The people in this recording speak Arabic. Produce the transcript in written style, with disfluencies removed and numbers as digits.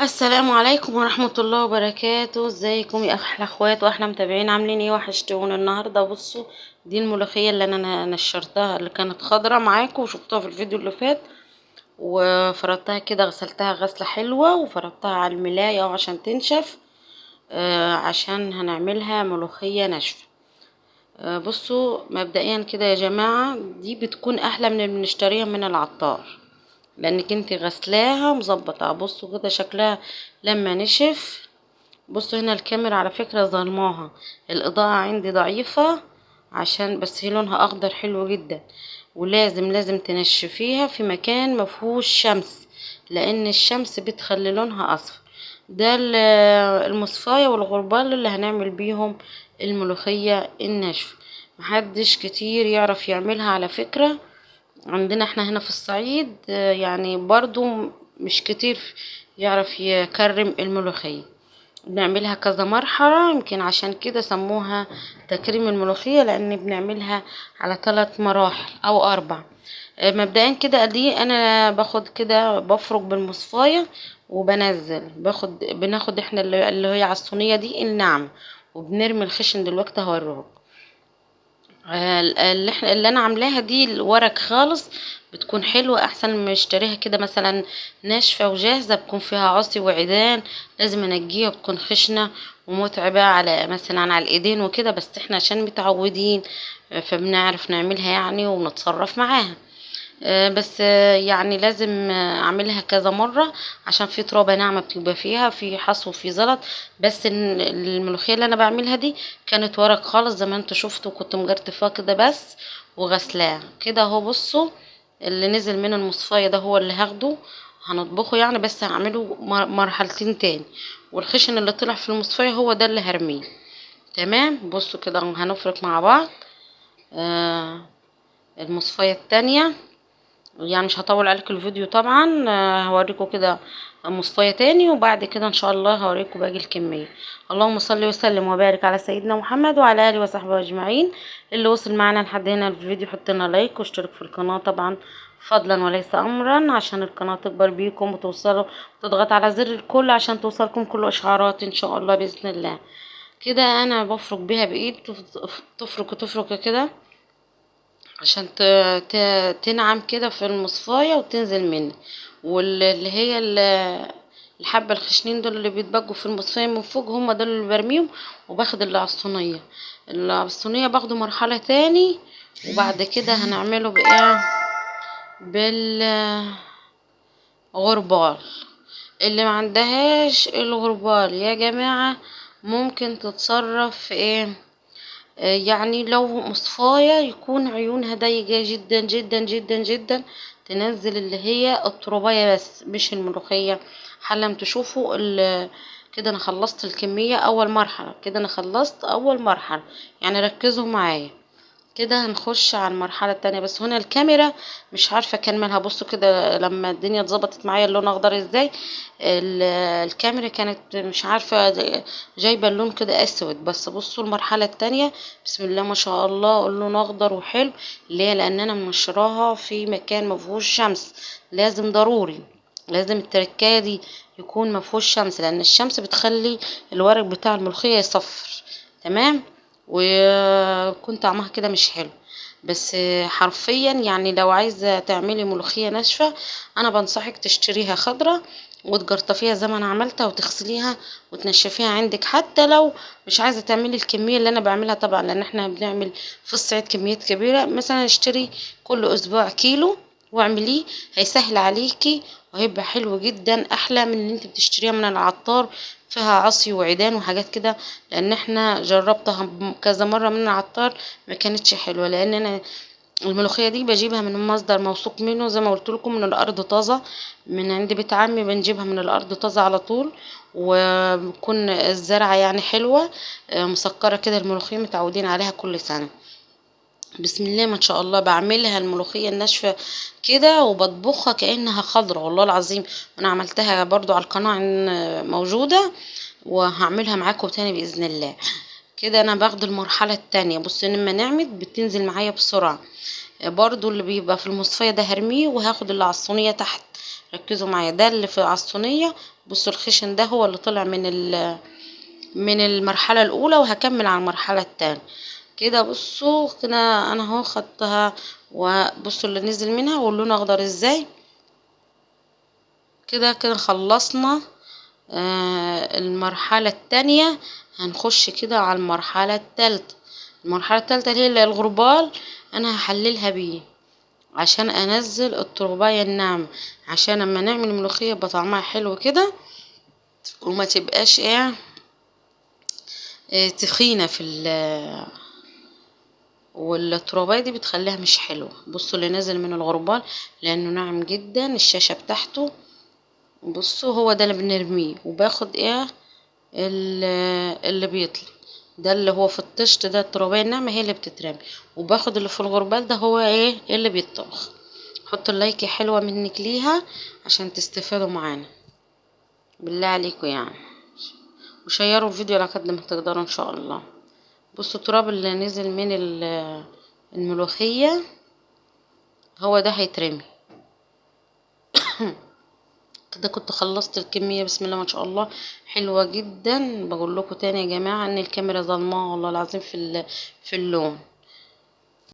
السلام عليكم ورحمة الله وبركاته. ازيكم يا احلى اخوات واحلى متابعين؟ عاملين ايه؟ وحشتوني. النهارده بصوا، دي الملوخية اللي انا نشرتها، اللي كانت خضرة معاكم وشفتوها في الفيديو اللي فات. وفردتها كده، غسلتها غسلة حلوة وفردتها على الملاية عشان تنشف. عشان هنعملها ملوخية ناشفة. بصوا مبدئيا كده يا جماعة، دي بتكون احلى من اللي بنشتريها من العطار، لانك انت غسلاها مظبطه. بصوا كده شكلها لما نشف. بصوا هنا الكاميرا على فكرة ظلماها، الإضاءة عندي ضعيفة، عشان بس هي لونها أخضر حلو جدا. ولازم تنشفيها في مكان مفهوش شمس، لأن الشمس بتخلي لونها أصفر. ده المصفاية والغربال اللي هنعمل بيهم الملوخية الناشفة. محدش كتير يعرف يعملها على فكرة. عندنا احنا هنا في الصعيد يعني برضو مش كتير يعرف يكرم الملوخية. بنعملها كذا مرحلة، يمكن عشان كده سموها تكريم الملوخية، لان بنعملها على 3 مراحل او 4. مبدئيا كده دي انا باخد كده بفرك بالمصفاية وبنزل، بناخد احنا اللي هي على الصينية دي الناعمة، وبنرمي الخشن دلوقتي هوريهولكم. اللي انا عاملاها دي الورق خالص، بتكون حلوة احسن من اشتريها كده مثلا ناشفة وجاهزة، بكون فيها عصي وعيدان. لازم انجيها، بتكون خشنة ومتعبة على مثلا على الايدين وكده، بس احنا عشان متعودين فبنعرف نعملها يعني ونتصرف معاها. بس يعني لازم اعملها كذا مرة، عشان في ترابة ناعمة بتبقى فيها، في حصو في زلط. بس الملوخية اللي انا بعملها دي كانت ورق خالص زي ما انتوا شفتوا، كنت مجرتفاه كده بس وغسلاه كده اهو. بصوا اللي نزل من المصفاية ده هو اللي هاخده هنطبخه يعني، بس هعمله مرحلتين تاني. والخشن اللي طلع في المصفاية هو ده اللي هرميه. تمام. بصوا كده هنفرك مع بعض المصفاية التانية. يعني مش هطول عليكم الفيديو طبعا. هوريكم كده مصفاية تاني، وبعد كده ان شاء الله هوريكم باقي الكمية. اللهم صل وسلم وبارك على سيدنا محمد وعلى اله وصحبه اجمعين. اللي وصل معنا لحد هنا الفيديو حط لنا لايك واشترك في القناة طبعا، فضلا وليس امرا، عشان القناة تكبر بيكم وتوصلوا، تضغط على زر الكل عشان توصلكم كل اشعارات ان شاء الله باذن الله. كده انا بفرك بيها بايد، تفرك كده عشان تنعم كده في المصفاية وتنزل منه. واللي هي الحبة الخشنين دول اللي بيتبقوا في المصفاية من فوق، هم دول اللي برميهم. وباخد اللي على الصينية، اللي على الصينية باخده مرحلة تاني. وبعد كده هنعمله بايه؟ بالغربال. اللي ما عندهاش الغربال يا جماعة ممكن تتصرف في ايه؟ يعني لو مصفاية يكون عيونها ضيقة جدا جدا جدا جدا، تنزل اللي هي التربية بس مش الملوخية. حلم تشوفوا كده انا خلصت الكمية اول مرحلة، كده انا خلصت اول مرحلة. يعني ركزوا معايا. كده هنخش على المرحلة التانية. بس هنا الكاميرا مش عارفة اكملها. بصوا كده لما الدنيا اتظبطت معايا اللون اخضر ازاي، ال- الكاميرا كانت مش عارفة جايبة اللون كده اسود. بس بصوا المرحلة التانية، بسم الله ما شاء الله، اللون اخضر وحلو. ليه؟ لان انا منشراها في مكان مفهوش شمس. لازم ضروري، لازم التركاية دي يكون مفهوش شمس، لان الشمس بتخلي الورق بتاع الملوخية يصفر. تمام. وكنت طعمها كده مش حلو. بس حرفيا يعني لو عايزة تعملي ملوخية ناشفة، انا بنصحك تشتريها خضرة وتجرطفيها زي ما انا عملتها، وتغسليها وتنشفيها عندك. حتى لو مش عايزة تعملي الكمية اللي انا بعملها طبعا، لان احنا بنعمل في الصعيد كميات كبيرة، مثلا اشتري كل اسبوع كيلو واعمليه، هيسهل عليكي وهيبقى حلو جدا، احلى من اللي انت بتشتريها من العطار فيها عصي وعيدان وحاجات كده. لان احنا جربتها كذا مرة من العطار ما كانتش حلوة، لان انا الملوخية دي بجيبها من مصدر موثوق منه زي ما قلت لكم، من الارض طازة. من عند بيت عمي بنجيبها من الارض طازة على طول، وبكون الزرعة يعني حلوة مسكرة كده. الملوخية متعودين عليها كل سنة. بسم الله ما شاء الله. بعملها الملوخية الناشفة كده وبطبخها كأنها خضرة والله العظيم. وانا عملتها برضو على القناة موجودة، وهعملها معاكم تاني بإذن الله. كده انا باخد المرحلة التانية. بصوا لما نعمت بتنزل معايا بسرعة. برضو اللي بيبقى في المصفية ده هرميه، وهاخد اللي على الصينية تحت ركزوا معايا، ده اللي في على الصينيه. بصوا الخشن ده هو اللي طلع من المرحله الاولى، وهكمل على المرحله التانية كده. بصوا كده انا اهو خدتها، وبصوا اللي نزل منها واللون اخضر ازاي. كده خلصنا المرحلة التانية. هنخش كده على المرحلة التالتة. المرحلة التالتة اللي هي الغربال، انا هحللها بيه عشان انزل الترباية الناعمة، عشان اما نعمل ملوخية يبقى طعمها حلو كده، وما تبقاش تخينة في والترباية دي بتخليها مش حلوة. بصوا اللي نازل من الغربال لانه ناعم جدا، الشاشة بتاعته. بصوا هو ده اللي بنرميه، وباخد اللي بيطلع ده اللي هو في الطشت ده، الترابية الناعمة هي اللي بتترمي، وباخد اللي في الغربال ده هو اللي بيتطبخ. حطوا اللايك حلوة منك ليها عشان تستفادوا معانا، بالله عليكم يعني، وشيروا الفيديو على قد ما تقدروا ان شاء الله. بصوا التراب اللي نزل من الملوخية هو ده هيترمي. كده كنت خلصت الكمية، بسم الله ما شاء الله، حلوة جدا. بقول لكم تاني يا جماعة ان الكاميرا ظلماء والله العظيم في اللون.